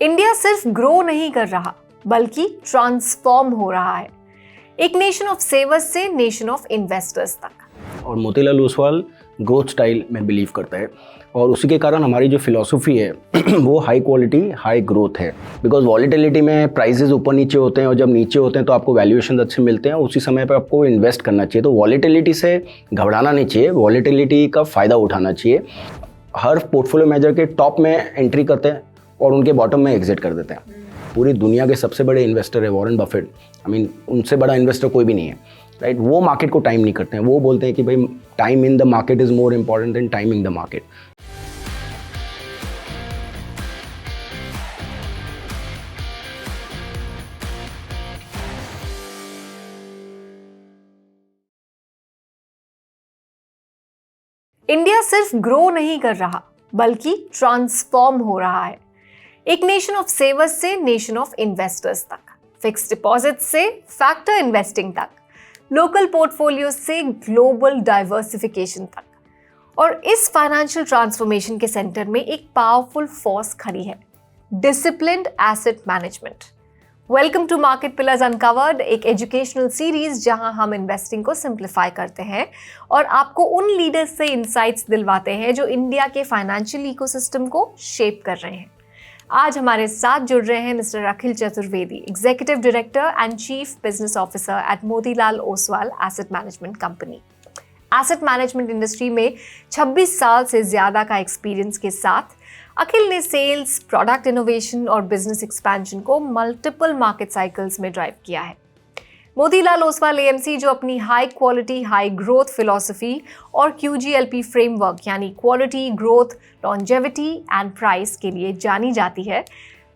India सिर्फ grow नहीं कर रहा बल्कि ट्रांसफॉर्म हो रहा है, एक नेशन ऑफ सेवर्स से नेशन ऑफ इन्वेस्टर्स तक। और मोतीलाल ओसवाल ग्रोथ स्टाइल में बिलीव करता है और उसी के कारण हमारी जो फिलॉसफी है वो हाई क्वालिटी हाई ग्रोथ है। बिकॉज वॉलेटिलिटी में प्राइसेस ऊपर नीचे होते हैं और जब नीचे होते हैं तो आपको वैल्यूएशन अच्छे मिलते हैं, उसी समय पर आपको इन्वेस्ट करना चाहिए। तो वॉलेटिलिटी से घबराना नहीं चाहिए, वॉलेटिलिटी का फ़ायदा उठाना चाहिए। हर पोर्टफोलियो मैनेजर के टॉप में एंट्री करते हैं और उनके बॉटम में एग्जिट कर देते हैं। पूरी दुनिया के सबसे बड़े इन्वेस्टर है वॉरेन बफेट। उनसे बड़ा इन्वेस्टर कोई भी नहीं है, राइट। वो मार्केट को टाइम नहीं करते हैं, वो बोलते हैं कि भाई time in the market is more important than timing the market. India सिर्फ ग्रो नहीं कर रहा बल्कि ट्रांसफॉर्म हो रहा है, एक नेशन ऑफ सेवर्स से नेशन ऑफ इन्वेस्टर्स तक। फिक्स डिपॉजिट से फैक्टर इन्वेस्टिंग तक, लोकल पोर्टफोलियो से ग्लोबल डाइवर्सिफिकेशन तक। और इस फाइनेंशियल ट्रांसफॉर्मेशन के सेंटर में एक पावरफुल फोर्स खड़ी है, disciplined asset management. Welcome to market pillars uncovered, एक एजुकेशनल सीरीज जहां हम इन्वेस्टिंग को सिंप्लीफाई करते हैं और आपको उन लीडर्स से इंसाइट्स दिलवाते हैं जो इंडिया के फाइनेंशियल इकोसिस्टम को शेप कर रहे हैं। आज हमारे साथ जुड़ रहे हैं mister Akhil Chaturvedi, executive director and chief business officer eight Motilal Oswal asset management company. Asset management industry में 26 साल से ज़्यादा का एक्सपीरियंस के साथ अखिल ने सेल्स, प्रोडक्ट इनोवेशन और बिजनेस एक्सपेंशन को मल्टीपल मार्केट साइकिल्स में ड्राइव किया है। मोतीलाल ओसवाल एएमसी जो अपनी high quality high growth philosophy और QGLP फ्रेमवर्क यानी quality, growth, longevity and price के लिए जानी जाती है,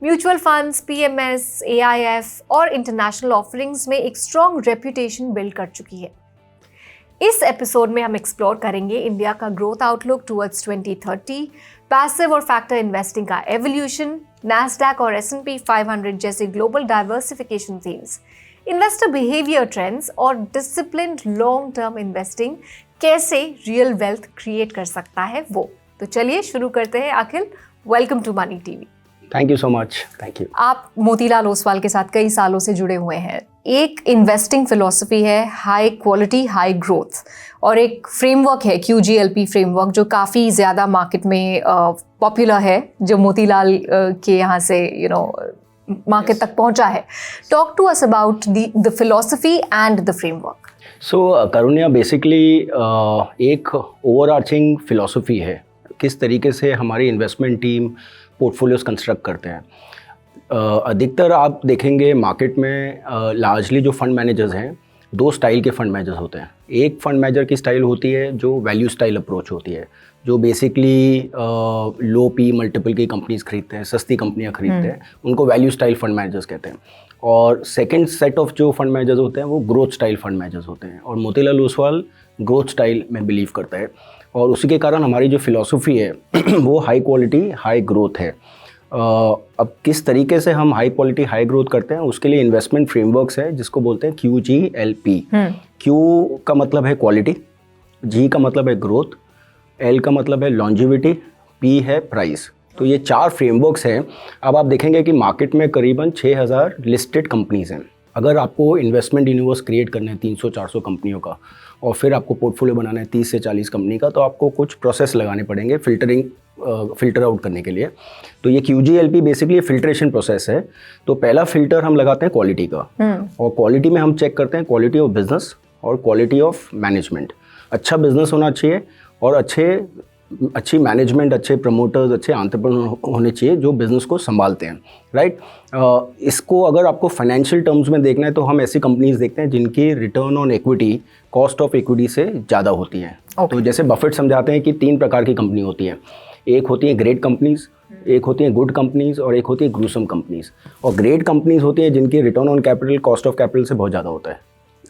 म्यूचुअल फंड्स, PMS, AIF और इंटरनेशनल ऑफरिंग्स में एक स्ट्रॉन्ग रेप्यूटेशन बिल्ड कर चुकी है। इस एपिसोड में हम एक्सप्लोर करेंगे इंडिया का ग्रोथ आउटलुक टुवर्ड्स 2030, पैसिव और फैक्टर इन्वेस्टिंग का एवोल्यूशन, नैस्डैक और S&P 500 जैसे global diversification themes, investor behaviour trends और डिसिप्लिन्ड लॉन्ग टर्म इन्वेस्टिंग कैसे रियल वेल्थ क्रिएट कर सकता है वो। तो चलिए शुरू करते हैं। Akhil, welcome to Money TV. Thank you so much. Thank you. आप मोतीलाल ओसवाल के साथ कई सालों से जुड़े हुए हैं। एक इन्वेस्टिंग फिलॉसफी है हाई क्वालिटी हाई ग्रोथ और एक फ्रेमवर्क है QGLP फ्रेमवर्क जो काफ़ी ज़्यादा मार्केट में पॉपुलर है, जो मोतीलाल के यहाँ से मार्केट तक पहुँचा है। Talk to us about the philosophy and the framework. So Karunya, basically एक ओवरआर्चिंग फिलॉसफी है किस तरीके से हमारी इन्वेस्टमेंट टीम पोर्टफोलियोज कंस्ट्रक्ट करते हैं। अधिकतर आप देखेंगे मार्केट में लार्जली जो फंड मैनेजर्स हैं, दो स्टाइल के फंड मैनेजर्स होते हैं। एक फंड मैनेजर की स्टाइल होती है जो वैल्यू स्टाइल अप्रोच होती है, जो बेसिकली लो पी मल्टीपल की कंपनीज खरीदते हैं, सस्ती कंपनियां खरीदते हैं, उनको वैल्यू स्टाइल फंड मैनेजर्स कहते हैं। और सेकंड सेट ऑफ जो फंड मैनेजर्स होते हैं वो ग्रोथ स्टाइल फंड मैनेजर्स होते हैं। और मोतीलाल ओसवाल ग्रोथ स्टाइल में बिलीव करता है और उसी के कारण हमारी जो फिलॉसफी है वो हाई क्वालिटी हाई ग्रोथ है। अब किस तरीके से हम हाई क्वालिटी हाई ग्रोथ करते हैं, उसके लिए इन्वेस्टमेंट फ्रेमवर्क्स है जिसको बोलते हैं QGLP। Q का मतलब है क्वालिटी, G का मतलब है ग्रोथ, L का मतलब है लॉन्जिविटी, P है प्राइस। तो ये 4 फ्रेमवर्क्स हैं। अब आप देखेंगे कि मार्केट में करीबन 6000 लिस्टेड कंपनीज हैं। अगर आपको इन्वेस्टमेंट यूनिवर्स क्रिएट करना है 300-400 कंपनियों का और फिर आपको पोर्टफोलियो बनाना है 30 से 40 कंपनी का, तो आपको कुछ प्रोसेस लगाने पड़ेंगे फिल्टर आउट करने के लिए। तो ये QGLP बेसिकली फिल्ट्रेशन प्रोसेस है। तो पहला फिल्टर हम लगाते हैं क्वालिटी का, और क्वालिटी में हम चेक करते हैं क्वालिटी ऑफ बिजनेस और क्वालिटी ऑफ मैनेजमेंट। अच्छा बिजनेस होना चाहिए और अच्छी मैनेजमेंट, अच्छे प्रमोटर्स, अच्छे एंटरप्रेन्योर होने चाहिए जो बिज़नेस को संभालते हैं, राइट। इसको अगर आपको फाइनेंशियल टर्म्स में देखना है तो हम ऐसी कंपनीज देखते हैं जिनकी return on equity cost of equity से ज़्यादा होती है। तो जैसे बफेट समझाते हैं कि 3 प्रकार की कंपनी होती है। एक होती है ग्रेट कंपनीज, एक होती है गुड कंपनीज और एक होती है ग्रूसम कंपनीज। और ग्रेट कंपनीज होती है जिनकी return on capital cost of capital से बहुत ज़्यादा होता है।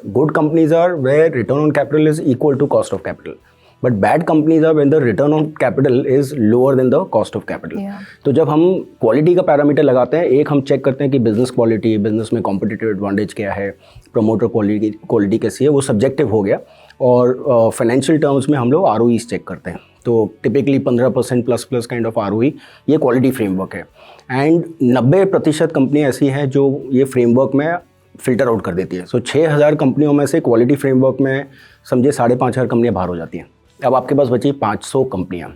Good companies are where return on capital is equal to cost of capital, but bad companies are when the return on capital is lower than the cost of capital. तो जब हम quality का parameter लगाते हैं, एक हम check करते हैं कि बिजनेस क्वालिटी, बिजनेस में कॉम्पिटिटिव एडवांटेज क्या है, प्रमोटर क्वालिटी कैसी है, वो सब्जेक्टिव हो गया। और फाइनेंशियल टर्म्स में हम लोग ROEs चेक करते हैं तो typically 15% plus plus kind of ROE ये क्वालिटी फ्रेमवर्क है। एंड 90% कंपनी ऐसी हैं जो ये फ्रेमवर्क में फ़िल्टर आउट कर देती है। सो 6000 कंपनियों में से क्वालिटी फ्रेमवर्क में समझिए 5500 कंपनियाँ बाहर हो जाती हैं। अब आपके पास बची 500 कंपनियाँ।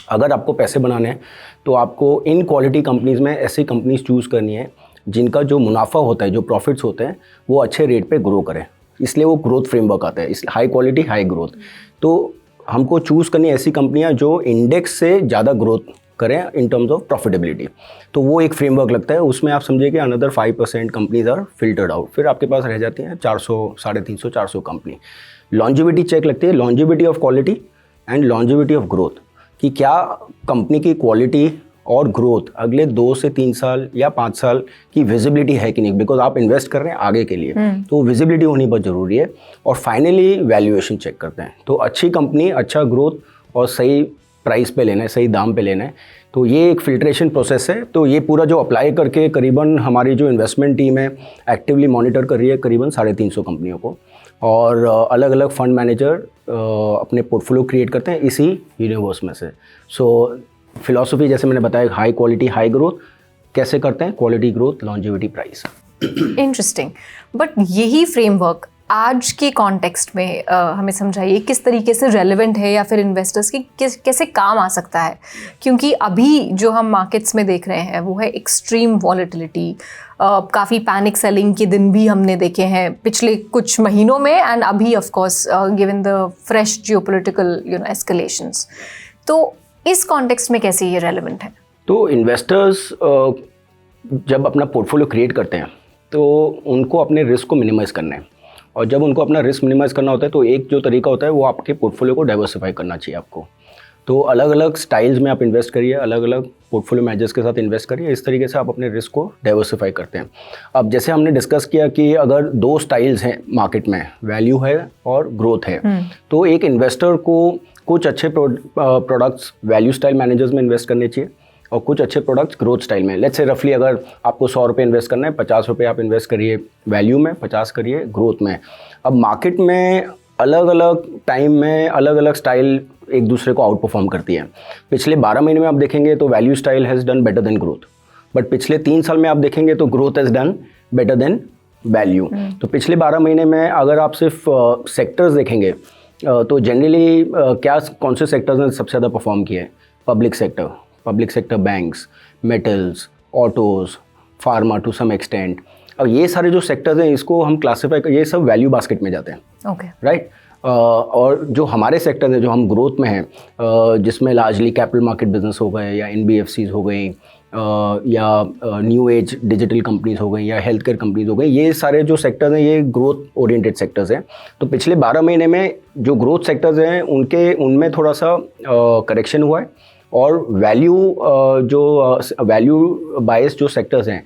अगर आपको पैसे बनाने हैं तो आपको इन क्वालिटी कंपनीज़ में ऐसी कंपनीज चूज़ करनी है जिनका जो मुनाफा होता है, जो प्रॉफिट्स होते हैं, वो अच्छे रेट पे ग्रो करें। इसलिए वो ग्रोथ फ्रेमवर्क आता है, इसलिए हाई क्वालिटी हाई ग्रोथ। तो हमको चूज़ करनी ऐसी कंपनियां जो इंडेक्स से ज़्यादा ग्रोथ करें इन टर्म्स ऑफ प्रॉफिटेबिलिटी। तो वो एक फ्रेमवर्क लगता है, उसमें आप समझिए कि another 5% companies are filtered out. फिर आपके पास रह जाती हैं 400, 350, 400 कंपनी। लॉन्जिविटी चेक लगती है, longevity of quality and longevity of growth, कि क्या कंपनी की क्वालिटी और ग्रोथ अगले 2 से 3 साल या 5 साल की विजिबिलिटी है कि नहीं, बिकॉज आप इन्वेस्ट कर रहे हैं आगे के लिए, तो विजिबिलिटी होनी बहुत ज़रूरी है। और फाइनली वैल्यूएशन चेक करते हैं। तो अच्छी कंपनी, अच्छा ग्रोथ और सही प्राइस पे लेना है, सही दाम पे लेना है। तो ये एक फिल्ट्रेशन प्रोसेस है। तो ये पूरा जो अप्लाई करके करीबन हमारी जो इन्वेस्टमेंट टीम है एक्टिवली मॉनिटर कर रही है करीबन 350 कंपनियों को, और अलग अलग फंड मैनेजर अपने पोर्टफोलियो क्रिएट करते हैं इसी यूनिवर्स में से। सो फिलॉसफी जैसे मैंने बताया, हाई क्वालिटी हाई ग्रोथ कैसे करते हैं, quality growth longevity price. Interesting. But यही फ्रेमवर्क आज के कॉन्टेक्स्ट में हमें समझाइए किस तरीके से रेलेवेंट है या फिर इन्वेस्टर्स की कैसे काम आ सकता है, क्योंकि अभी जो हम मार्केट्स में देख रहे हैं वो है एक्सट्रीम वॉलेटिलिटी। काफ़ी पैनिक सेलिंग के दिन भी हमने देखे हैं पिछले कुछ महीनों में, एंड अभी of course given the fresh geopolitical escalations. तो इस कॉन्टेक्स्ट में कैसे ये रेलेवेंट है? तो इन्वेस्टर्स जब अपना पोर्टफोलियो क्रिएट करते हैं तो उनको अपने रिस्क को मिनिमाइज़ करना है, और जब उनको अपना रिस्क मिनिमाइज़ करना होता है तो एक जो तरीका होता है वो आपके पोर्टफोलियो को डाइवर्सिफाई करना चाहिए आपको। तो अलग अलग स्टाइल्स में आप इन्वेस्ट करिए, अलग अलग पोर्टफोलियो मैनेजर्स के साथ इन्वेस्ट करिए। इस तरीके से आप अपने रिस्क को डाइवर्सिफाई करते हैं। अब जैसे हमने डिस्कस किया कि अगर 2 स्टाइल्स हैं मार्केट में, वैल्यू है और ग्रोथ है, तो एक इन्वेस्टर को कुछ अच्छे प्रोडक्ट्स वैल्यू स्टाइल मैनेजर्स में इन्वेस्ट करने चाहिए और कुछ अच्छे प्रोडक्ट्स ग्रोथ स्टाइल में। लेट्स से रफली अगर आपको 100 रुपये इन्वेस्ट करना है, 50 रुपये आप इन्वेस्ट करिए वैल्यू में, 50 करिए ग्रोथ में। अब मार्केट में अलग अलग टाइम में अलग अलग स्टाइल एक दूसरे को आउट परफॉर्म करती है। पिछले 12 महीने में आप देखेंगे तो value style has done better than growth, but पिछले 3 साल में आप देखेंगे तो growth has done better than value. तो पिछले 12 महीने में अगर आप सिर्फ सेक्टर्स देखेंगे तो जनरली कौन से सेक्टर्स ने सबसे ज़्यादा परफॉर्म किया है? Public sector banks, metals, autos, pharma to some extent. अब ये सारे जो सेक्टर्स हैं इसको हम क्लासीफाई, ये सब वैल्यू बास्केट में जाते हैं। Okay, right. और जो हमारे सेक्टर्स हैं जो हम ग्रोथ में हैं, जिसमें लार्जली कैपिटल मार्केट बिजनेस हो गए या NBFCs हो गई, या न्यू एज डिजिटल कंपनीज हो गई या हेल्थ केयर कंपनीज हो गई, ये सारे जो सेक्टर्स हैं ये ग्रोथ ओरिएंटेड सेक्टर्स हैं। तो पिछले 12 महीने में जो ग्रोथ सेक्टर्स हैं उनमें थोड़ा सा करेक्शन हुआ है, और वैल्यू बायस जो सेक्टर्स हैं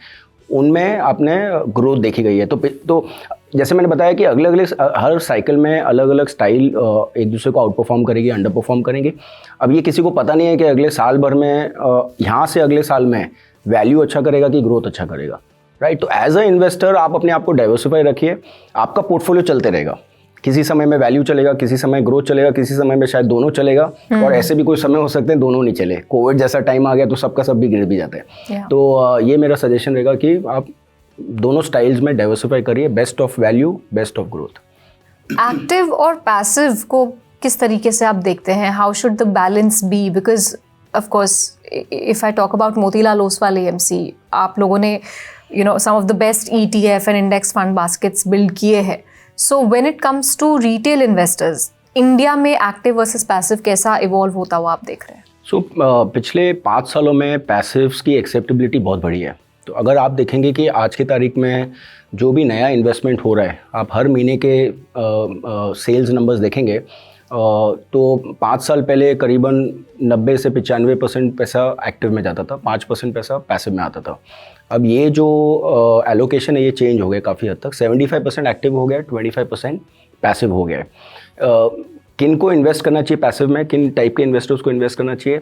उनमें आपने ग्रोथ देखी गई है। तो जैसे मैंने बताया कि हर साइकिल में अलग अलग स्टाइल एक दूसरे को आउट परफॉर्म करेगी, अंडर परफॉर्म करेंगे। अब ये किसी को पता नहीं है कि अगले साल भर में यहाँ से अगले साल में वैल्यू अच्छा करेगा कि ग्रोथ अच्छा करेगा, राइट। तो एज अ इन्वेस्टर आप अपने आप को डाइवर्सिफाई रखिए, आपका पोर्टफोलियो चलते रहेगा। किसी समय में वैल्यू चलेगा, किसी समय ग्रोथ चलेगा, किसी समय में शायद दोनों चलेगा, और ऐसे भी कोई समय हो सकते हैं दोनों नहीं चले। कोविड जैसा टाइम आ गया तो सबका सब भी गिर भी जाता है। तो ये मेरा सजेशन रहेगा कि आप दोनों स्टाइल्स में डाइवर्सिफाई करिए, best of value, best of growth. Active और पैसिव को किस तरीके से आप देखते हैं? How should the balance be? Because of course if I talk about Motilal Oswal AMC, आप लोगों ने some of the best ETF and index fund baskets build किए हैं। So when it comes to retail investors, India में active versus passive कैसा evolve होता हुआ आप देख रहे हैं? पिछले 5 सालों में पैसिव्स की एक्सेप्टेबिलिटी बहुत बढ़ी है। तो अगर आप देखेंगे कि आज की तारीख में जो भी नया इन्वेस्टमेंट हो रहा है, आप हर महीने के सेल्स नंबर्स देखेंगे तो 5 साल पहले करीबन 90 से 95% पैसा एक्टिव में जाता था, 5% पैसा पैसिव में आता था। अब ये जो एलोकेशन है ये चेंज हो गया काफ़ी हद तक, 75% एक्टिव हो गया, 25% पैसिव हो गया। किन को इन्वेस्ट करना चाहिए पैसिव में, किन टाइप के इन्वेस्टर्स को इन्वेस्ट करना चाहिए?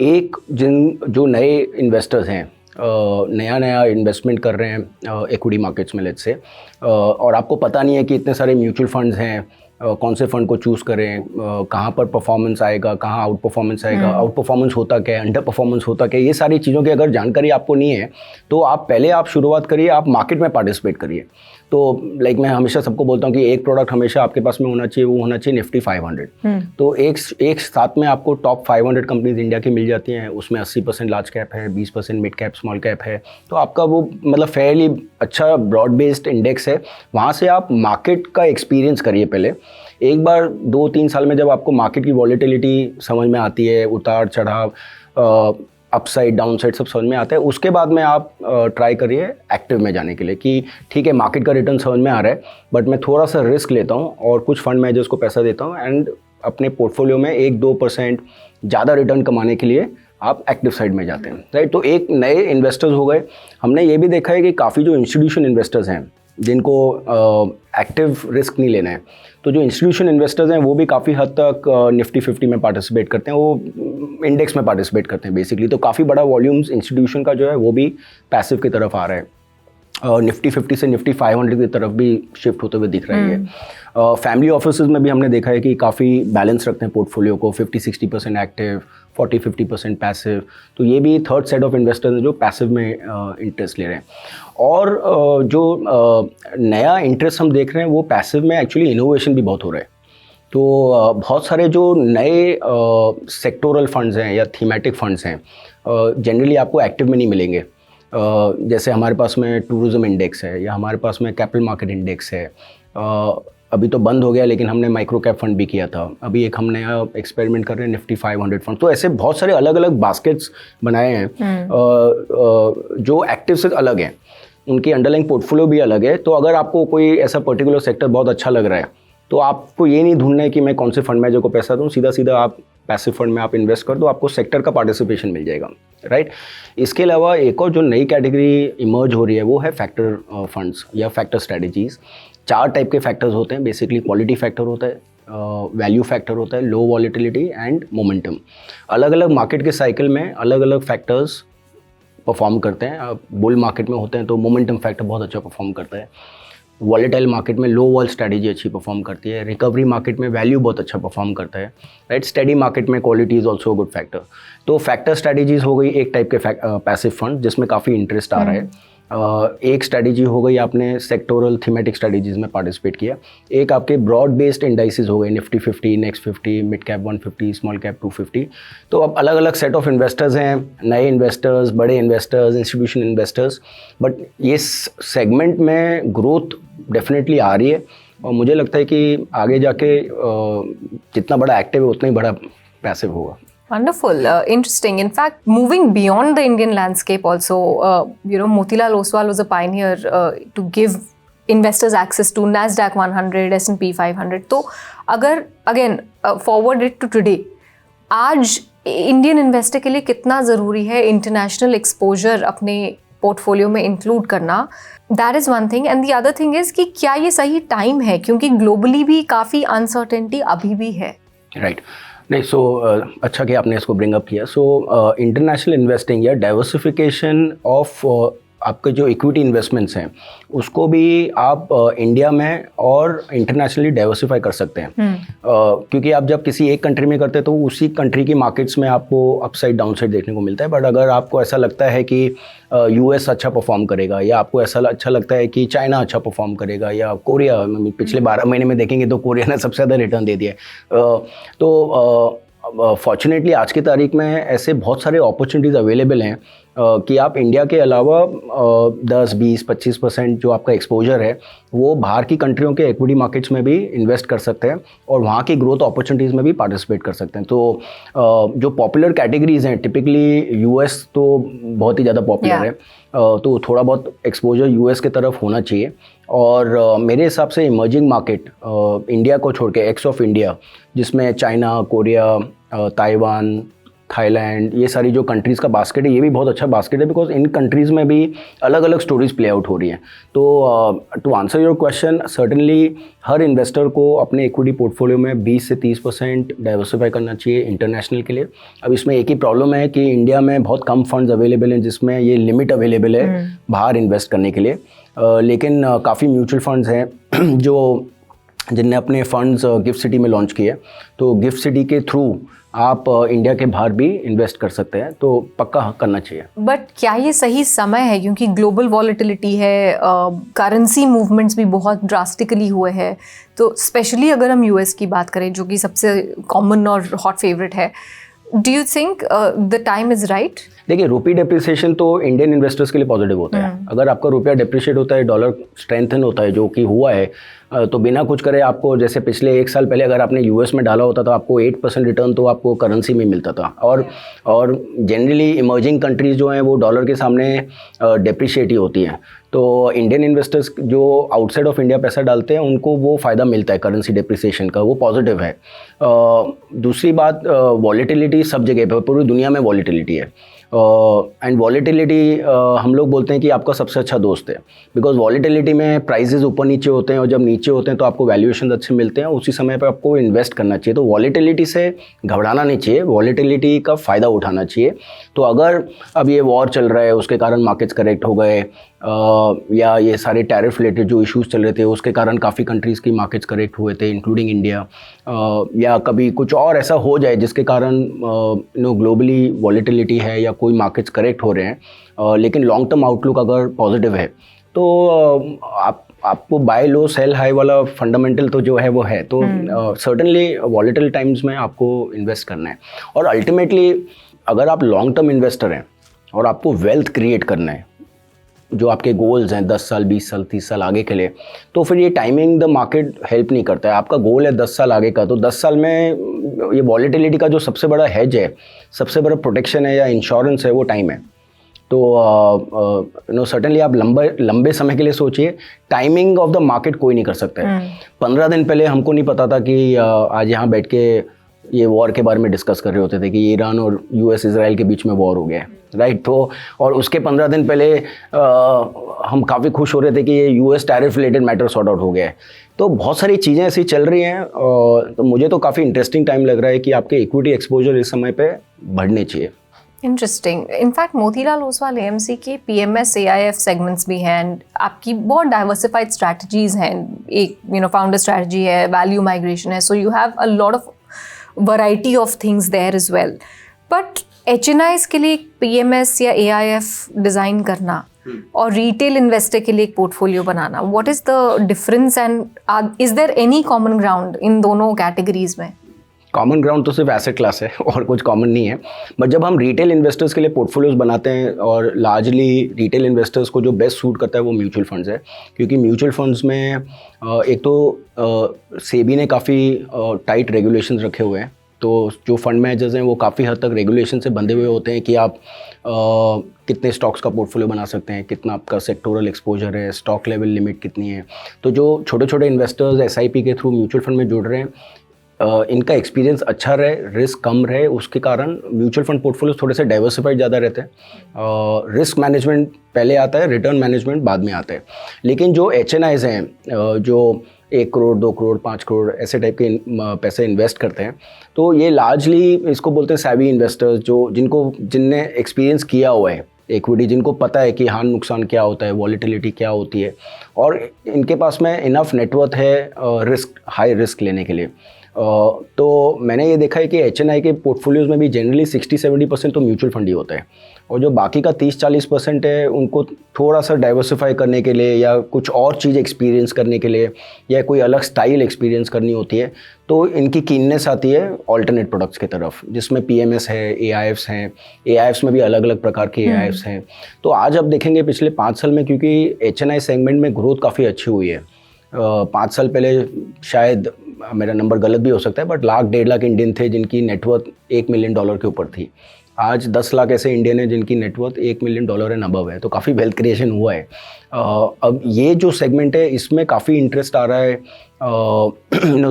एक जो नए इन्वेस्टर्स हैं, नया इन्वेस्टमेंट कर रहे हैं इक्विटी मार्केट्स में लेट्स से, और आपको पता नहीं है कि इतने सारे म्यूचुअल फंड्स हैं, कौन से फंड को चूज़ करें, कहाँ पर परफॉर्मेंस आएगा, कहाँ आउट परफॉर्मेंस आएगा, आउट परफॉर्मेंस होता क्या है, अंडर परफॉर्मेंस होता क्या है, ये सारी चीज़ों की अगर जानकारी आपको नहीं है तो आप पहले आप शुरुआत करिए, आप मार्केट में पार्टिसिपेट करिए। तो लाइक मैं हमेशा सबको बोलता हूँ कि एक प्रोडक्ट हमेशा आपके पास में होना चाहिए, वो होना चाहिए निफ्टी 500। तो एक साथ में आपको टॉप 500 कंपनीज इंडिया की मिल जाती हैं, उसमें 80% लार्ज कैप है, 20% मिड कैप स्मॉल कैप है, तो आपका वो मतलब फेयरली अच्छा ब्रॉड बेस्ड इंडेक्स है। वहाँ से आप मार्केट का एक्सपीरियंस करिए पहले। एक बार 2-3 साल में जब आपको मार्केट की वॉलेटिलिटी समझ में आती है, उतार चढ़ाव, अपसाइड डाउन साइड सब समझ में आता है, उसके बाद में आप ट्राई करिए एक्टिव में जाने के लिए कि ठीक है मार्केट का रिटर्न समझ में आ रहा है बट मैं थोड़ा सा रिस्क लेता हूँ और कुछ फंड मैनेजर्स को पैसा देता हूँ एंड अपने पोर्टफोलियो में 1-2% ज़्यादा रिटर्न कमाने के लिए आप एक्टिव साइड में जाते हैं, राइट। तो एक नए इन्वेस्टर्स हो गए। हमने ये भी देखा है कि काफ़ी जो इंस्टीट्यूशन इन्वेस्टर्स हैं जिनको एक्टिव रिस्क नहीं लेना है, तो जो इंस्टीट्यूशन इन्वेस्टर्स हैं वो भी काफ़ी हद तक निफ्टी 50 में पार्टिसिपेट करते हैं, वो इंडेक्स में पार्टिसिपेट करते हैं बेसिकली। तो काफ़ी बड़ा वॉल्यूम्स इंस्टीट्यूशन का जो है वो भी पैसिव की तरफ आ रहा है, निफ्टी 50 से निफ्टी 500 की तरफ भी शिफ्ट होते हुए दिख रही है। फैमिली ऑफिसेज में भी हमने देखा है कि काफ़ी बैलेंस रखते हैं पोर्टफोलियो को, 50-60% एक्टिव, 40-50% पैसिव। तो ये भी थर्ड सेट ऑफ इन्वेस्टर्स हैं जो पैसिव में इंटरेस्ट ले रहे हैं। और जो नया इंटरेस्ट हम देख रहे हैं वो पैसिव में एक्चुअली इनोवेशन भी बहुत हो रहा है। तो बहुत सारे जो नए सेक्टोरल फंड्स हैं या थीमेटिक फंड्स हैं जनरली आपको एक्टिव में नहीं मिलेंगे। जैसे हमारे पास में टूरिज्म इंडेक्स है या हमारे पास में कैपिटल मार्केट इंडेक्स है, अभी तो बंद हो गया लेकिन हमने माइक्रो कैप फंड भी किया था, अभी एक हमने एक्सपेरिमेंट कर रहे हैं निफ्टी 500 फंड। तो ऐसे बहुत सारे अलग अलग बास्केट्स बनाए हैं जो एक्टिव से अलग हैं, उनकी अंडरलाइंग पोर्टफोलियो भी अलग है। तो अगर आपको कोई ऐसा पर्टिकुलर सेक्टर बहुत अच्छा लग रहा है तो आपको ये नहीं ढूंढना है कि मैं कौन से फंड मैनेजर को पैसा दूं, सीधा सीधा आप पैसिव फंड में आप इन्वेस्ट कर दो, आपको सेक्टर का पार्टिसिपेशन मिल जाएगा, राइट। इसके अलावा एक और जो नई कैटेगरी इमर्ज हो रही है वो है फैक्टर फंड्स या फैक्टर स्ट्रेटजीज। 4 टाइप के फैक्टर्स होते हैं बेसिकली। क्वालिटी फैक्टर होता है, वैल्यू फैक्टर होता है, लो वॉलेटिलिटी एंड मोमेंटम। अलग अलग मार्केट के साइकिल में अलग अलग फैक्टर्स परफॉर्म करते हैं। बुल मार्केट में होते हैं तो मोमेंटम फैक्टर बहुत अच्छा परफॉर्म करता है, वॉलेटाइल मार्केट में लो वॉल स्ट्रैटेजी अच्छी परफॉर्म करती है, रिकवरी मार्केट में वैल्यू बहुत अच्छा परफॉर्म करता है, राइट। स्टेडी मार्केट में quality is also good factor. तो फैक्टर स्ट्रैटेजीज हो गई एक टाइप के पैसिव फंड जिसमें काफ़ी इंटरेस्ट आ रहा है। एक स्ट्रैटेजी हो गई आपने सेक्टोरल थीमेटिक स्ट्रैटेजीज में पार्टिसिपेट किया। एक आपके ब्रॉड बेस्ड इंडाइसेस हो गए Nifty 50, next 50, mid cap 150, small cap 250। तो अब अलग अलग सेट ऑफ इन्वेस्टर्स हैं, नए इन्वेस्टर्स, बड़े इन्वेस्टर्स, इंस्टीट्यूशन इन्वेस्टर्स, बट ये सेगमेंट में ग्रोथ डेफिनेटली आ रही है और मुझे लगता है कि आगे जाके जितना बड़ा एक्टिव है उतना ही बड़ा पैसिव होगा। Wonderful, interesting. In fact, moving beyond the Indian landscape also, Motilal Oswal was a pioneer to give investors access to Nasdaq 100, S&P 500. तो अगर again forward it to today, आज इंडियन इन्वेस्टर के लिए कितना ज़रूरी है इंटरनेशनल एक्सपोजर अपने portfolio में इंक्लूड करना? That is one thing. And the other thing is कि क्या ये सही टाइम है, क्योंकि ग्लोबली भी काफ़ी अनसर्टेनिटी अभी भी है। राइट नहीं, सो अच्छा कि आपने इसको ब्रिंग अप किया। सो इंटरनेशनल इन्वेस्टिंग या डाइवर्सिफिकेशन ऑफ आपके जो इक्विटी इन्वेस्टमेंट्स हैं उसको भी आप इंडिया में और इंटरनेशनली डाइवर्सिफाई कर सकते हैं। क्योंकि आप जब किसी एक कंट्री में करते हैं तो उसी कंट्री की मार्केट्स में आपको अपसाइड डाउनसाइड देखने को मिलता है। बट अगर आपको ऐसा लगता है कि यूएस अच्छा परफॉर्म करेगा या आपको ऐसा अच्छा लगता है कि चाइना अच्छा परफॉर्म करेगा या कोरिया, पिछले 12 महीने में देखेंगे तो कोरिया ने सबसे ज़्यादा रिटर्न दे दिया है। तो फॉर्चुनेटली आज की तारीख में ऐसे बहुत सारे अपॉर्चुनिटीज़ अवेलेबल हैं कि आप इंडिया के अलावा 10, 20, 25% जो आपका एक्सपोजर है वो बाहर की कंट्रियों के इक्विटी मार्केट्स में भी इन्वेस्ट कर सकते हैं और वहाँ की ग्रोथ अपॉर्चुनिटीज़ में भी पार्टिसिपेट कर सकते हैं। तो जो पॉपुलर कैटेगरीज़ हैं टिपिकली यूएस तो बहुत ही ज़्यादा पॉपुलर है, तो थोड़ा बहुत एक्सपोजर यूएस के तरफ होना चाहिए। और मेरे हिसाब से इमर्जिंग मार्केट इंडिया को छोड़ के एक्स ऑफ इंडिया, जिसमें चाइना, कोरिया, ताइवान, थाईलैंड, ये सारी जो कंट्रीज़ का बास्केट है ये भी बहुत अच्छा बास्केट है, बिकॉज इन कंट्रीज़ में भी अलग अलग स्टोरीज प्ले आउट हो रही हैं। तो to answer your question, certainly हर इन्वेस्टर को अपने इक्विटी पोर्टफोलियो में 20 से 30% डाइवर्सिफाई करना चाहिए इंटरनेशनल के लिए। अब इसमें एक ही प्रॉब्लम है कि इंडिया में बहुत कम फंड्स अवेलेबल हैं जिसमें ये लिमिट अवेलेबल है बाहर इन्वेस्ट करने के लिए, लेकिन काफ़ी म्यूचुअल फंड्स हैं जो जिनने अपने फंड्स गिफ्ट सिटी में लॉन्च किए। तो गिफ्ट सिटी के थ्रू आप इंडिया के बाहर भी इन्वेस्ट कर सकते हैं, तो पक्का करना चाहिए। बट क्या ये सही समय है, क्योंकि ग्लोबल वॉलेटिलिटी है, करेंसी मूवमेंट्स भी बहुत ड्रास्टिकली हुए हैं, तो स्पेशली अगर हम यूएस की बात करें जो कि सबसे कॉमन और हॉट फेवरेट है, do you think the time is right? देखिए, रुपी डेप्रिसिएशन तो इंडियन इन्वेस्टर्स के लिए पॉजिटिव होता है। अगर आपका रुपया डेप्रिशिएट होता है, डॉलर स्ट्रेंथन होता है, जो कि हुआ है, तो बिना कुछ करे आपको, जैसे पिछले 1 साल पहले अगर आपने यूएस में डाला होता तो आपको 8% रिटर्न तो आपको करेंसी में मिलता था। और जनरली इमर्जिंग कंट्रीज़ जो हैं वो डॉलर के सामने डेप्रिशिएट ही होती हैं। तो इंडियन इन्वेस्टर्स जो आउटसाइड ऑफ इंडिया पैसा डालते हैं उनको वो फ़ायदा मिलता है करेंसी डेप्रिसिएशन का, वो पॉजिटिव है। दूसरी बात, वॉलेटिलिटी सब जगह पर, पूरी दुनिया में वॉलेटिलिटी है। एंड वॉलेटिलिटी हम लोग बोलते हैं कि आपका सबसे अच्छा दोस्त है, बिकॉज वॉलेटिलिटी में प्राइसेस ऊपर नीचे होते हैं, और जब नीचे होते हैं तो आपको वैल्यूएशन अच्छे मिलते हैं, उसी समय पर आपको इन्वेस्ट करना चाहिए। तो वॉलेटिलिटी से घबराना नहीं चाहिए, वॉलेटिलिटी का फ़ायदा उठाना चाहिए। तो अगर अब ये वॉर चल रहा है, उसके कारण मार्केट्स करेक्ट हो गए, या ये सारे टैरिफ रिलेटेड जो इश्यूज़ चल रहे थे उसके कारण काफ़ी कंट्रीज़ की मार्केट्स करेक्ट हुए थे, इंक्लूडिंग इंडिया, या कभी कुछ और ऐसा हो जाए जिसके कारण ग्लोबली वॉलेटिलिटी है या कोई मार्केट्स करेक्ट हो रहे हैं, लेकिन लॉन्ग टर्म आउटलुक अगर पॉजिटिव है, तो आपको बाय लो सेल हाई वाला फंडामेंटल तो जो है वो है। तो सर्टेनली वॉलेटिल टाइम्स में आपको इन्वेस्ट करना है। और अल्टीमेटली अगर आप लॉन्ग टर्म इन्वेस्टर हैं और आपको वेल्थ क्रिएट करना है, जो आपके गोल्स हैं 10 साल 20 साल 30 साल आगे के लिए, तो फिर ये टाइमिंग द मार्केट हेल्प नहीं करता है। आपका गोल है 10 साल आगे का, तो 10 साल में ये वॉलेटिलिटी का जो सबसे बड़ा हेज है, सबसे बड़ा प्रोटेक्शन है या इंश्योरेंस है, वो टाइम है। तो सर्टेनली आप लंबे समय के लिए सोचिए। टाइमिंग ऑफ द मार्केट कोई नहीं कर सकता है। 15 दिन पहले हमको नहीं पता था कि आज यहाँ बैठ के ये वॉर के बारे में डिस्कस कर रहे होते थे कि ईरान और यूएस इजराइल के बीच में वॉर हो गया, राइट। तो और उसके 15 दिन पहले हम काफ़ी खुश हो रहे थे कि ये US tariff related matter sort out हो गया है। तो बहुत सारी चीज़ें ऐसी चल रही हैं, तो मुझे तो काफ़ी इंटरेस्टिंग टाइम लग रहा है कि आपके इक्विटी एक्सपोजर इस समय पे बढ़ने चाहिए। Interesting. In fact Motilal Oswal AMC के पीएमएस एआईएफ सेगमेंट्स भी हैं, एंड आपकी बहुत डाइवर्सिफाइड स्ट्रैटेजीज हैं। एक फाउंडर स्ट्रैटेजी है, वैल्यू माइग्रेशन है, so you have a lot of variety of things there as well. But HNIs के लिए पीएमएस या एआईएफ डिज़ाइन करना और रिटेल इन्वेस्टर के लिए एक पोर्टफोलियो बनाना, what is the difference and is there any common ground in दोनों कैटेगरीज में? कॉमन ग्राउंड तो सिर्फ एसेट क्लास है और कुछ कॉमन नहीं है। बट जब हम रिटेल इन्वेस्टर्स के लिए पोर्टफोलियोज बनाते हैं, और लार्जली रिटेल इन्वेस्टर्स को जो बेस्ट सूट करता है वो म्यूचुअल फंड्स है, क्योंकि म्यूचुअल फंड्स में एक तो सेबी ने काफ़ी टाइट रेगुलेशंस रखे हुए हैं। तो जो फंड मैनेजर्स हैं वो काफ़ी हद तक रेगुलेशन से बंधे हुए होते हैं कि आप कितने स्टॉक्स का पोर्टफोलियो बना सकते हैं, कितना आपका सेक्टोरल एक्सपोजर है, स्टॉक लेवल लिमिट कितनी है। तो जो छोटे छोटे इन्वेस्टर्स एसआईपी के थ्रू म्यूचुअल फंड में जुड़ रहे हैं, इनका एक्सपीरियंस अच्छा रहे, रिस्क कम रहे, उसके कारण म्यूचुअल फंड पोर्टफोलियो थोड़े से डाइवर्सिफाइड ज़्यादा रहते हैं। रिस्क मैनेजमेंट पहले आता है, रिटर्न मैनेजमेंट बाद में आता है। लेकिन जो एचएनआईज हैं, जो 1 करोड़ 2 करोड़ 5 करोड़ ऐसे टाइप के पैसे इन्वेस्ट करते हैं, तो ये लार्जली इसको बोलते हैं सैवी इन्वेस्टर्स, जिनने एक्सपीरियंस किया हुआ है इक्विटी, जिनको पता है कि हानि नुकसान क्या होता है, वॉलेटिलिटी क्या होती है, और इनके पास में इनफ नेटवर्थ है हाई रिस्क लेने के लिए। तो मैंने ये देखा है कि एचएनआई के पोर्टफोलियोज़ में भी जनरली 60-70% तो म्यूचुअल फंड ही होता है, और जो बाकी का 30-40% है उनको थोड़ा सा डाइवर्सिफाई करने के लिए या कुछ और चीज़ एक्सपीरियंस करने के लिए या कोई अलग स्टाइल एक्सपीरियंस करनी होती है, तो इनकी कीननेस आती है ऑल्टरनेट प्रोडक्ट्स की तरफ, जिसमें पीएमएस है, एआईएफ्स हैं। एआईएफ्स में भी अलग अलग प्रकार के एआईएफ्स हैं। तो आज आप देखेंगे पिछले 5 साल में, क्योंकि एचएनआई सेगमेंट में ग्रोथ काफ़ी अच्छी हुई है। 5 साल पहले शायद मेरा नंबर गलत भी हो सकता है, बट 1.5 लाख इंडियन थे जिनकी नेटवर्थ $1 मिलियन के ऊपर थी। आज 10 लाख ऐसे इंडियन हैं जिनकी नेटवर्थ $1 मिलियन एंड अबव है। तो काफ़ी वेल्थ क्रिएशन हुआ है। अब ये जो सेगमेंट है इसमें काफ़ी इंटरेस्ट आ रहा है,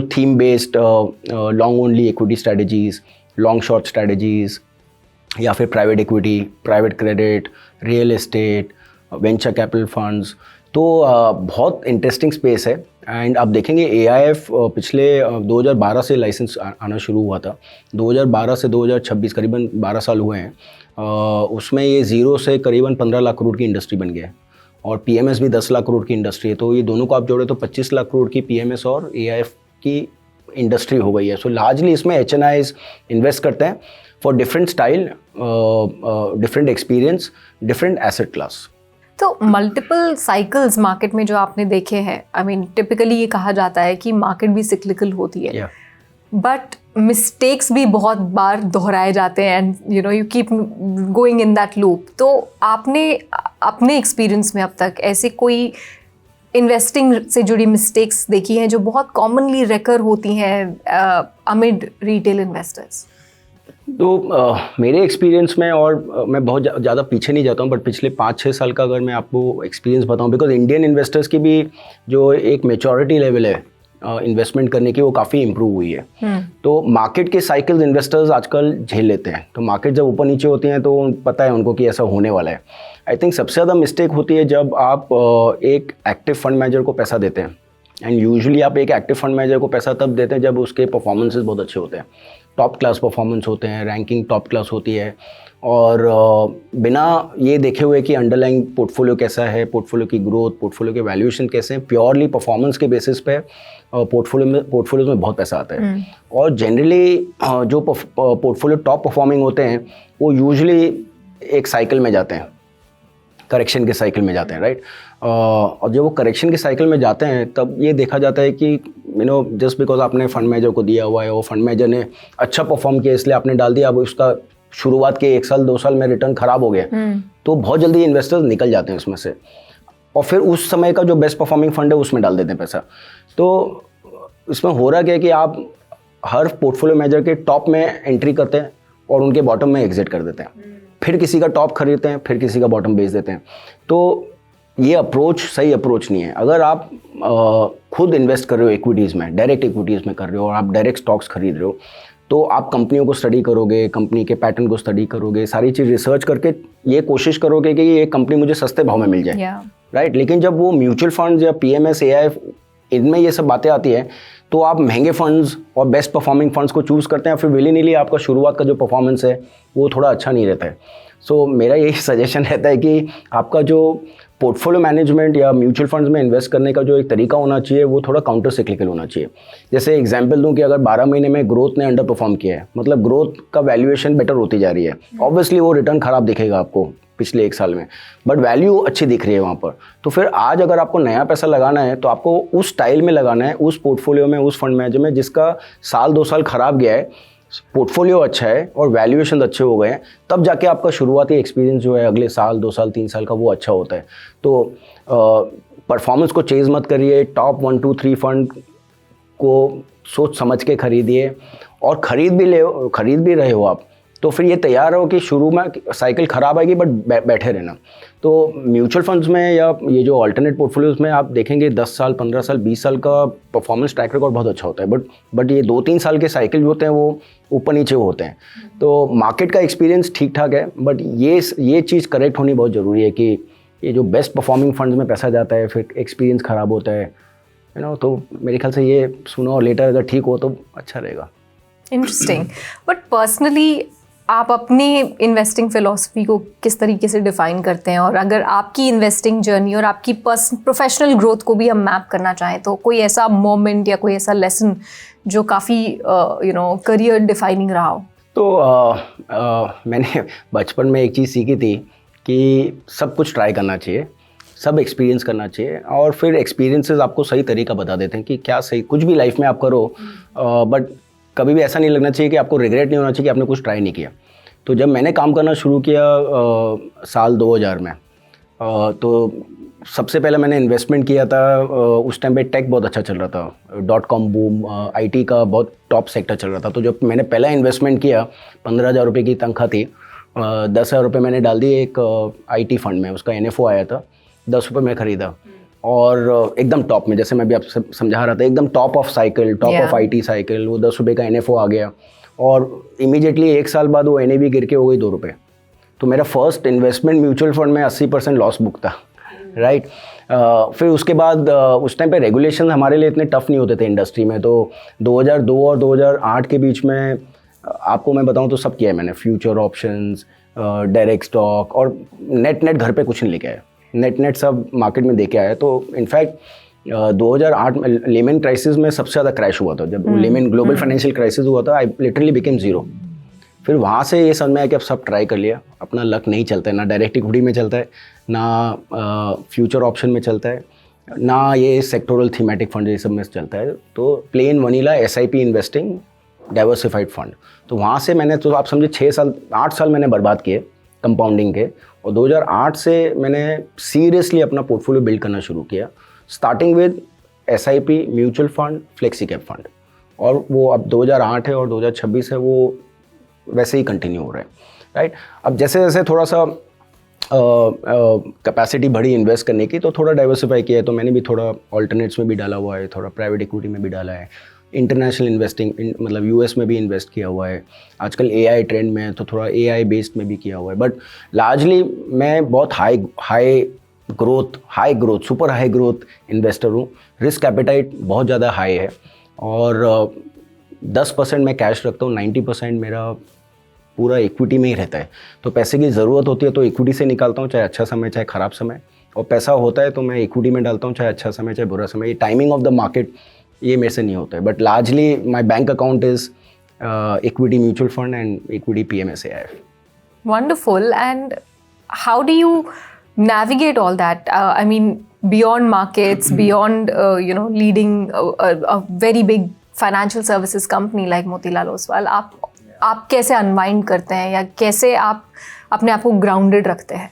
theme based long only equity strategies, long short strategies, या फिर private equity, private credit, real estate, venture capital funds. तो बहुत इंटरेस्टिंग स्पेस है। एंड आप देखेंगे एआईएफ पिछले 2012 से लाइसेंस आना शुरू हुआ था। 2012 से 2026 करीबन 12 साल हुए हैं। उसमें ये ज़ीरो से करीबन 15 लाख करोड़ की इंडस्ट्री बन गया है। और PMS भी 10 लाख करोड़ की इंडस्ट्री है, तो ये दोनों को आप जोड़े तो 25 लाख करोड़ की PMS और AIF की इंडस्ट्री हो गई है। सो लार्जली इसमें HNIs इन्वेस्ट करते हैं for different style, different experience, different asset class. तो मल्टीपल साइकिल्स मार्केट में जो आपने देखे हैं, आई मीन टिपिकली ये कहा जाता है कि मार्केट भी सिक्लिकल होती है, बट मिस्टेक्स भी बहुत बार दोहराए जाते हैं and you know you keep going in that loop. तो आपने अपने एक्सपीरियंस में अब तक ऐसे कोई इन्वेस्टिंग से जुड़ी मिस्टेक्स देखी हैं जो बहुत कॉमनली रेकर होती हैं अमिड रिटेल इन्वेस्टर्स? तो मेरे एक्सपीरियंस में, और मैं बहुत ज़्यादा पीछे नहीं जाता हूँ, बट पिछले 5-6 साल का अगर मैं आपको एक्सपीरियंस बताऊँ, बिकॉज इंडियन इन्वेस्टर्स की भी जो एक मेच्योरिटी लेवल है इन्वेस्टमेंट करने की, वो काफ़ी इम्प्रूव हुई है। तो मार्केट के साइकिल्स इन्वेस्टर्स आजकल झेल लेते हैं। तो मार्केट जब ऊपर नीचे होती हैं तो पता है उनको कि ऐसा होने वाला है। आई थिंक सबसे ज़्यादा मिस्टेक होती है जब आप एक एक्टिव फंड मैनेजर को पैसा देते हैं, एंड यूजुअली आप एक एक्टिव फंड मैनेजर को पैसा तब देते हैं जब उसके परफॉर्मेंसेस बहुत अच्छे होते हैं, टॉप क्लास परफॉर्मेंस होते हैं, रैंकिंग टॉप क्लास होती है, और बिना ये देखे हुए कि अंडरलाइंग पोर्टफोलियो कैसा है, पोर्टफोलियो की ग्रोथ, पोर्टफोलियो के वैल्यूएशन कैसे हैं, प्योरली परफॉर्मेंस के बेसिस पे पोर्टफोलियोज में बहुत पैसा आता है। और जनरली जो पोर्टफोलियो टॉप परफॉर्मिंग होते हैं वो यूजुअली एक साइकिल में जाते हैं, करेक्शन के साइकिल में जाते हैं, राइट। और जब वो करेक्शन के साइकिल में जाते हैं तब ये देखा जाता है कि जस्ट बिकॉज आपने फंड मैनेजर को दिया हुआ है, वो फंड मैनेजर ने अच्छा परफॉर्म किया इसलिए आपने डाल दिया, अब उसका शुरुआत के 1 साल 2 साल में रिटर्न खराब हो गया, तो बहुत जल्दी इन्वेस्टर्स निकल जाते हैं उसमें से, और फिर उस समय का जो बेस्ट परफॉर्मिंग फंड है उसमें डाल देते हैं पैसा। तो इसमें हो रहा क्या है कि आप हर पोर्टफोलियो मैनेजर के टॉप में एंट्री करते हैं और उनके बॉटम में एग्जिट कर देते हैं, फिर किसी का टॉप खरीदते हैं, फिर किसी का बॉटम बेच देते हैं। तो ये अप्रोच सही अप्रोच नहीं है। अगर आप खुद इन्वेस्ट कर रहे हो इक्विटीज़ में, डायरेक्ट इक्विटीज़ में कर रहे हो, और आप डायरेक्ट स्टॉक्स खरीद रहे हो, तो आप कंपनियों को स्टडी करोगे, कंपनी के पैटर्न को स्टडी करोगे, सारी चीज़ रिसर्च करके ये कोशिश करोगे कि ये कंपनी मुझे सस्ते भाव में मिल जाए, राइट। लेकिन जब वो म्यूचुअल फंड्स या PMS AIF इनमें ये सब बातें आती हैं तो आप महंगे फंड्स और बेस्ट परफॉर्मिंग फंड्स को चूज़ करते हैं, फिर विली नीली आपका शुरुआत का जो परफॉर्मेंस है वो थोड़ा अच्छा नहीं रहता है। सो मेरा यही सजेशन रहता है कि आपका जो पोर्टफोलियो मैनेजमेंट या म्यूचुअल फंड्स में इन्वेस्ट करने का जो एक तरीका होना चाहिए वो थोड़ा काउंटर सिक्लिकल होना चाहिए। जैसे एग्जांपल दूं कि अगर 12 महीने में ग्रोथ ने अंडर परफॉर्म किया है, मतलब ग्रोथ का वैल्यूएशन बेटर होती जा रही है, ऑब्वियसली वो रिटर्न खराब दिखेगा आपको पिछले 1 साल में, बट वैल्यू अच्छी दिख रही है वहाँ पर। तो फिर आज अगर आपको नया पैसा लगाना है तो आपको उस स्टाइल में लगाना है, उस पोर्टफोलियो में, उस फंड मैनेजर में जिसका साल 2 साल खराब गया है, पोर्टफोलियो अच्छा है और वैल्यूएशन अच्छे हो गए हैं, तब जाके आपका शुरुआती एक्सपीरियंस जो है अगले साल 2 साल 3 साल का वो अच्छा होता है। तो परफॉर्मेंस को चेज़ मत करिए, टॉप 1 2 3 फंड को सोच समझ के खरीदिए, और खरीद भी रहे हो आप तो फिर ये तैयार हो कि शुरू में साइकिल ख़राब आएगी बट बैठे रहना। तो म्यूचुअल फंड्स में या ये जो अल्टरनेट पोर्टफोलियोज में आप देखेंगे 10 साल 15 साल 20 साल का परफॉर्मेंस ट्रैक रिकॉर्ड बहुत अच्छा होता है, बट ये 2-3 साल के साइकिल होते हैं वो ऊपर नीचे होते हैं। तो मार्केट का एक्सपीरियंस ठीक ठाक है, बट ये चीज़ करेक्ट होनी बहुत ज़रूरी है कि ये जो बेस्ट परफॉर्मिंग फंड्स में पैसा जाता है फिर एक्सपीरियंस ख़राब होता है, यू नो। तो मेरे ख्याल से ये सूनो और लेटर अगर ठीक हो तो अच्छा रहेगा। इंटरेस्टिंग। बट पर्सनली आप अपनी इन्वेस्टिंग फ़िलॉसफी को किस तरीके से डिफ़ाइन करते हैं, और अगर आपकी इन्वेस्टिंग जर्नी और आपकी प्रोफेशनल ग्रोथ को भी हम मैप करना चाहें तो कोई ऐसा मोमेंट या कोई ऐसा लेसन जो काफ़ी करियर डिफाइनिंग रहा हो? तो मैंने बचपन में एक चीज़ सीखी थी कि सब कुछ ट्राई करना चाहिए, सब एक्सपीरियंस करना चाहिए, और फिर एक्सपीरियंसेस आपको सही तरीका बता देते हैं कि क्या सही, कुछ भी लाइफ में आप करो, बट कभी भी ऐसा नहीं लगना चाहिए कि आपको रिग्रेट नहीं होना चाहिए कि आपने कुछ ट्राई नहीं किया। तो जब मैंने काम करना शुरू किया साल 2000 में, तो सबसे पहले मैंने इन्वेस्टमेंट किया था, उस टाइम पे टेक बहुत अच्छा चल रहा था, .com बूम, IT का बहुत टॉप सेक्टर चल रहा था। तो जब मैंने पहला इन्वेस्टमेंट किया, 15,000 रुपये की तनख्वाह थी, 10,000 रुपये मैंने डाल दिए एक IT फंड में, उसका NFO आया था, 10 रुपये में ख़रीदा, और एकदम टॉप में, जैसे मैं भी आपसे समझा रहा था, एकदम top of cycle, top of IT cycle, वो 10 रुपये का NFO आ गया, और इमीडिएटली 1 साल बाद वो NAV गिर के हो गई 2 रुपये। तो मेरा फर्स्ट इन्वेस्टमेंट म्यूचुअल फंड में 80% लॉस बुक था, राइट। फिर उसके बाद उस टाइम पे रेगुलेशन हमारे लिए इतने टफ नहीं होते थे इंडस्ट्री में। तो 2002 और 2008 के बीच में आपको मैं बताऊं तो सब किया है मैंने, फ्यूचर ऑप्शंस, डायरेक्ट स्टॉक, और नेट घर पे कुछ नहीं लेके आया। नेट सब मार्केट में देके आया। तो इनफैक्ट 2008 में लेमन क्राइसिस में सबसे ज़्यादा क्रैश हुआ था, जब लेमन ग्लोबल फाइनेंशियल क्राइसिस हुआ था, आई लिटरली बिकेम ज़ीरो। फिर वहाँ से ये समझ में आया कि अब सब ट्राई कर लिया, अपना लक नहीं चलता है, ना डायरेक्ट इक्विटी में चलता है, ना फ्यूचर ऑप्शन में चलता है, ना ये सेक्टोरल थीमेटिक फंड ये सब में चलता है। तो plane vanilla SIP investing diversified fund. तो वहाँ से मैंने, तो आप समझे 8 साल मैंने बर्बाद किए कंपाउंडिंग के, और 2008 से मैंने सीरियसली अपना पोर्टफोलियो बिल्ड करना शुरू किया, starting with SIP mutual fund, flexi cap fund, और वो अब 2008 है और 2026 है, वो वैसे ही कंटिन्यू हो रहा है, राइट। अब जैसे जैसे थोड़ा सा कैपेसिटी बढ़ी इन्वेस्ट करने की, तो थोड़ा डाइवर्सिफाई किया है। तो मैंने भी थोड़ा ऑल्टरनेट्स में भी डाला हुआ है, थोड़ा प्राइवेट इक्विटी में भी डाला है, इंटरनेशनल इन्वेस्टिंग मतलब US में भी इन्वेस्ट किया हुआ है। आजकल AI ट्रेंड में है तो थोड़ा AI बेस्ड में भी किया हुआ है। बट लार्जली मैं बहुत high growth super high growth investor हूँ। रिस्क एपेटाइट बहुत ज़्यादा हाई है, और 10% मैं कैश रखता हूँ, 90% मेरा पूरा इक्विटी में ही रहता है। तो पैसे की ज़रूरत होती है तो इक्विटी से निकालता हूँ, चाहे अच्छा समय चाहे ख़राब समय, और पैसा होता है तो मैं इक्विटी में डालता हूँ, चाहे अच्छा समय चाहे बुरा समय। ये टाइमिंग ऑफ द मार्केट ये मेरे से नहीं होता है। But largely my bank account is equity mutual fund and equity PMSAIF. Wonderful. And how do you navigate all that? I mean, beyond markets, beyond leading a very big financial services company like Motilal Oswal, आप कैसे unwind करते हैं, या कैसे आप अपने आप को ग्राउंडेड रखते हैं?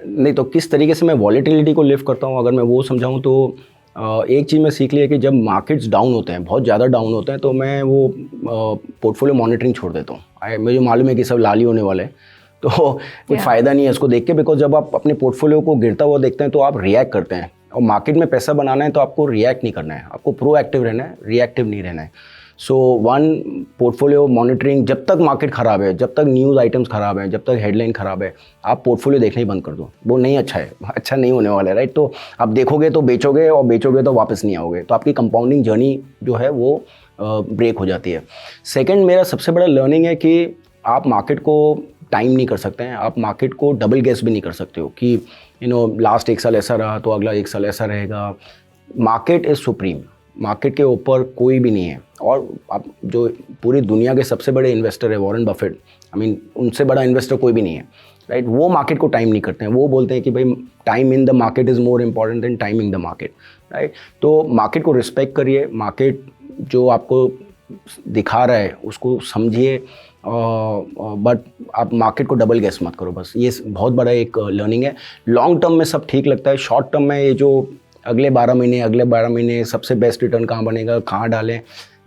नहीं, तो किस तरीके से मैं वॉलेटिलिटी को लिव करता हूँ, अगर मैं वो समझाऊँ तो एक चीज़ मैं सीख लिया कि जब मार्केट्स डाउन होते हैं, बहुत ज़्यादा डाउन होते हैं, तो मैं वो पोर्टफोलियो मॉनिटरिंग छोड़ देता हूँ। मुझे मालूम है कि सब लाली होने वाले हैं, तो कोई फ़ायदा नहीं है इसको देख के, बिकॉज जब आप अपने पोर्टफोलियो को गिरता हुआ देखते हैं तो आप रिएक्ट करते हैं। और मार्केट में पैसा बनाना है तो आपको रिएक्ट नहीं करना है, आपको प्रोएक्टिव रहना है, रिएक्टिव नहीं रहना है। सो पोर्टफोलियो मॉनिटरिंग, जब तक मार्केट ख़राब है, जब तक न्यूज़ आइटम्स ख़राब है, जब तक हेडलाइन ख़राब है, आप पोर्टफोलियो देखना ही बंद कर दो। वो नहीं अच्छा है, अच्छा नहीं होने वाला है, राइट। तो आप देखोगे तो बेचोगे, और बेचोगे तो वापस नहीं आओगे, तो आपकी कंपाउंडिंग जर्नी जो है वो ब्रेक हो जाती है। सेकेंड, मेरा सबसे बड़ा लर्निंग है कि आप मार्केट को टाइम नहीं कर सकते हैं, आप मार्केट को डबल गेस भी नहीं कर सकते हो कि लास्ट 1 साल ऐसा रहा तो अगला 1 साल ऐसा रहेगा। मार्केट इज़ सुप्रीम, मार्केट के ऊपर कोई भी नहीं है। और आप जो पूरी दुनिया के सबसे बड़े इन्वेस्टर है वॉरेन बफेट, उनसे बड़ा इन्वेस्टर कोई भी नहीं है, राइट। वो मार्केट को टाइम नहीं करते हैं, वो बोलते हैं कि भाई time in the market is more important than timing the market, right. तो मार्केट को रिस्पेक्ट करिए, मार्केट जो आपको दिखा रहा है उसको समझिए, बट आप मार्केट को डबल गेस मत करो, बस ये बहुत बड़ा एक लर्निंग है। लॉन्ग टर्म में सब ठीक लगता है, शॉर्ट टर्म में ये जो अगले 12 महीने सबसे बेस्ट रिटर्न कहाँ बनेगा, कहाँ डालें,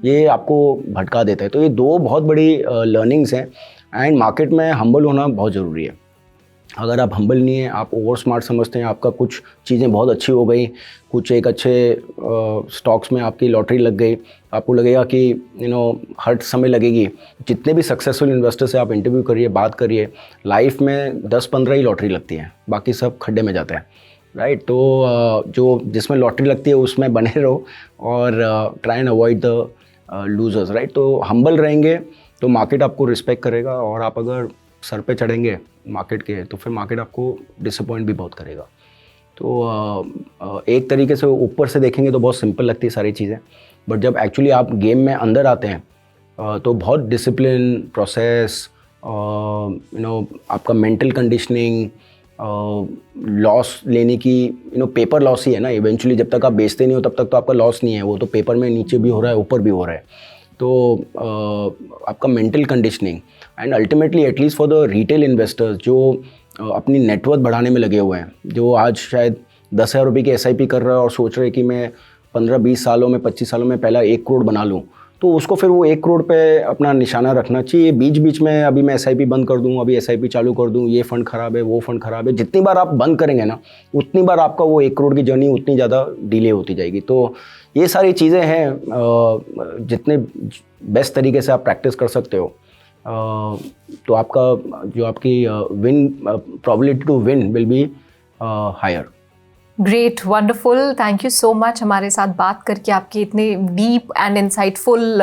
ये आपको भटका देता है। तो ये 2 बहुत बड़ी लर्निंग्स हैं। एंड मार्केट में हम्बल होना बहुत ज़रूरी है। अगर आप हम्बल नहीं हैं, आप ओवर स्मार्ट समझते हैं, आपका कुछ चीज़ें बहुत अच्छी हो गई, कुछ एक अच्छे स्टॉक्स में आपकी लॉटरी लग गई, आपको लगेगा कि हर समय लगेगी। जितने भी सक्सेसफुल इन्वेस्टर से आप इंटरव्यू करिए, बात करिए, लाइफ में 10-15 ही लॉटरी लगती है, बाकी सब खड्डे में जाते हैं, राइट। तो जो जिसमें लॉटरी लगती है उसमें बने रहो, और try and avoid the losers, right. तो हम्बल रहेंगे तो मार्केट आपको रिस्पेक्ट करेगा, और आप अगर सर पे चढ़ेंगे मार्केट के तो फिर मार्केट आपको डिसअपॉइंट भी बहुत करेगा। तो एक तरीके से ऊपर से देखेंगे तो बहुत सिंपल लगती है सारी चीज़ें, बट जब एक्चुअली आप गेम में अंदर आते हैं तो बहुत डिसिप्लिन, प्रोसेस, आपका मेंटल कंडीशनिंग, लॉस लेने की, पेपर लॉस ही है ना इवेंचुअली। जब तक आप बेचते नहीं हो तब तक तो आपका लॉस नहीं है, वो तो पेपर में नीचे भी हो रहा है, ऊपर भी हो रहा है। तो आपका mental conditioning, and ultimately at least for the retail investors जो अपनी नेटवर्थ बढ़ाने में लगे हुए हैं, जो आज शायद 10,000 रुपये की SIP कर रहा है और सोच रहे कि मैं 15-20 सालों में, 25 सालों में पहला 1 करोड़ बना लूँ, तो उसको फिर वो 1 करोड़ पे अपना निशाना रखना चाहिए। बीच बीच में अभी मैं SIP बंद कर दूँ, अभी SIP चालू कर दूँ, ये फ़ंड ख़राब है, वो फ़ंड ख़राब है, जितनी बार आप बंद करेंगे ना उतनी बार आपका वो 1 करोड़ की जर्नी उतनी ज़्यादा डिले होती जाएगी। तो ये सारी चीज़ें हैं, जितने बेस्ट तरीके से आप प्रैक्टिस कर सकते हो तो आपका जो आपकी win probability to win will be higher. Great, wonderful, thank you so much हमारे साथ बात करके, आपके इतने डीप एंड इंसाइटफुल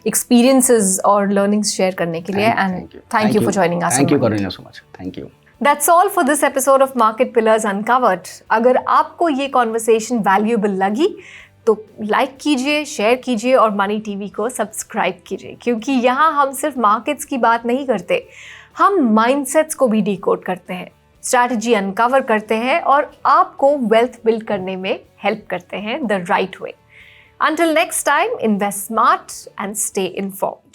एक्सपीरियंसेस और लर्निंग्स शेयर करने के लिए, and thank you for joining us. Thank you Kareena so much, thank you. That's all for this episode of market pillars uncovered. अगर आपको ये कॉन्वर्सेशन वैल्यूएबल लगी तो लाइक कीजिए, शेयर कीजिए और मनी टीवी को सब्सक्राइब कीजिए, क्योंकि यहाँ हम सिर्फ मार्केट्स की बात नहीं करते, हम माइंडसेट्स को भी डिकोड करते हैं, स्ट्रैटेजी अनकवर करते हैं और आपको वेल्थ बिल्ड करने में हेल्प करते हैं the right way. Until next time, invest smart and stay informed.